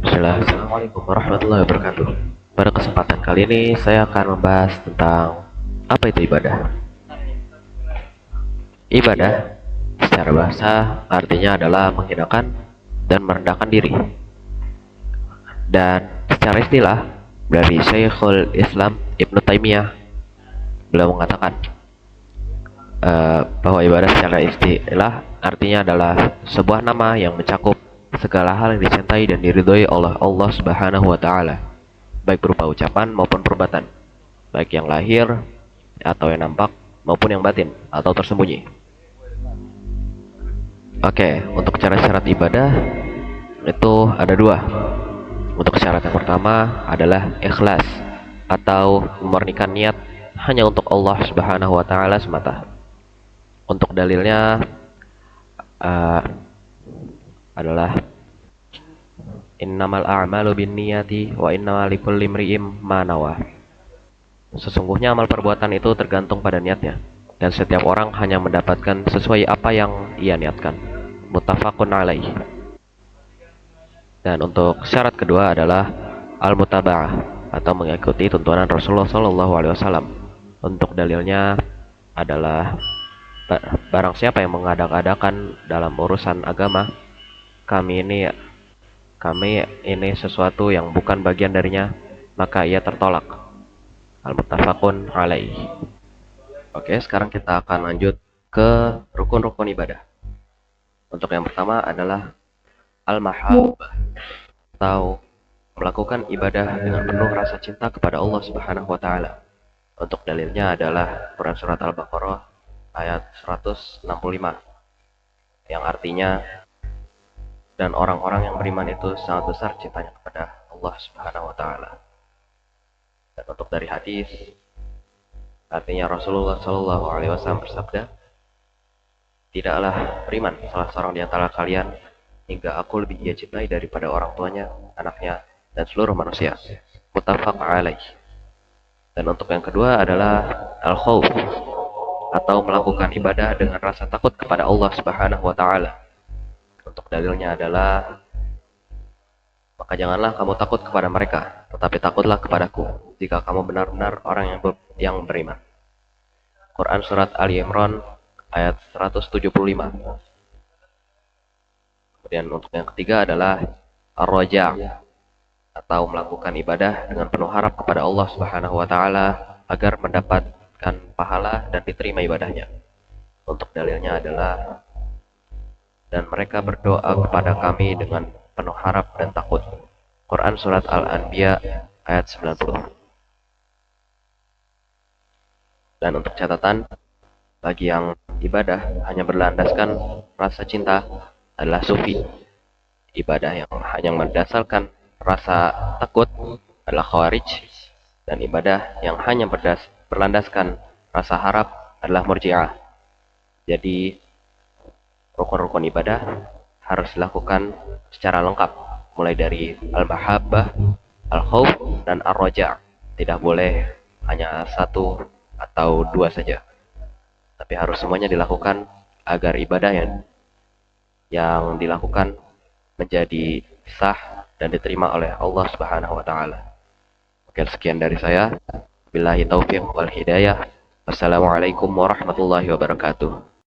Bismillah. Assalamualaikum warahmatullahi wabarakatuh. Pada kesempatan kali ini saya akan membahas tentang apa itu ibadah. Ibadah secara bahasa artinya adalah menghinakan dan merendahkan diri. Dan secara istilah dari Syekhul Islam Ibnu Taimiyah, beliau mengatakan bahwa ibadah secara istilah artinya adalah sebuah nama yang mencakup segala hal yang dicintai dan diridhoi oleh Allah Subhanahu wa taala, baik berupa ucapan maupun perbuatan, baik yang lahir atau yang nampak maupun yang batin atau tersembunyi. Oke, untuk syarat-syarat ibadah itu ada dua. Untuk syarat yang pertama adalah ikhlas atau memurnikan niat hanya untuk Allah Subhanahu wa taala semata. Untuk dalilnya adalah innamal a'malu binniyati wa innamal likulli imri'in ma nawa. Sesungguhnya amal perbuatan itu tergantung pada niatnya, dan setiap orang hanya mendapatkan sesuai apa yang ia niatkan. Muttafaqun alaih. Dan untuk syarat kedua adalah al-mutaba'ah atau mengikuti tuntunan Rasulullah SAW. Untuk dalilnya adalah barang siapa yang mengadak-adakan dalam urusan agama kami ini sesuatu yang bukan bagian darinya, maka ia tertolak. Al-muttafaqun alaih. Oke, sekarang kita akan lanjut ke rukun-rukun ibadah. Untuk yang pertama adalah al-mahabbah atau melakukan ibadah dengan penuh rasa cinta kepada Allah Subhanahu wa taala. Untuk dalilnya adalah Quran surat Al-Baqarah ayat 165 yang artinya, dan orang-orang yang beriman itu sangat besar cintanya kepada Allah Subhanahu wa taala. Dan untuk dari hadis artinya Rasulullah Shallallahu alaihi wasallam bersabda, tidaklah beriman salah seorang di antara kalian hingga aku lebih ia cintai daripada orang tuanya, anaknya, dan seluruh manusia. Muttafaq alaih. Dan untuk yang kedua adalah al-khauf atau melakukan ibadah dengan rasa takut kepada Allah Subhanahu wa taala. Untuk dalilnya adalah, maka janganlah kamu takut kepada mereka, tetapi takutlah kepadaku jika kamu benar-benar orang yang beriman. Quran surat Ali Imran ayat 175. Kemudian untuk yang ketiga adalah ar-raja' atau melakukan ibadah dengan penuh harap kepada Allah Subhanahu wa taala agar mendapatkan pahala dan diterima ibadahnya. Untuk dalilnya adalah, dan mereka berdoa kepada kami dengan penuh harap dan takut. Quran surat Al-Anbiya ayat 90. Dan untuk catatan, bagi yang ibadah hanya berlandaskan rasa cinta adalah sufi. Ibadah yang hanya berdasarkan rasa takut adalah khawarij. Dan ibadah yang hanya berlandaskan rasa harap adalah murji'ah. Jadi rukun-rukun ibadah harus dilakukan secara lengkap, mulai dari al-mahabbah, al-khauf, dan ar-raja'. Tidak boleh hanya satu atau dua saja, tapi harus semuanya dilakukan agar ibadah yang dilakukan menjadi sah dan diterima oleh Allah Subhanahu wa taala. Oke, sekian dari saya. Billahi taufiq wal hidayah. Wassalamualaikum warahmatullahi wabarakatuh.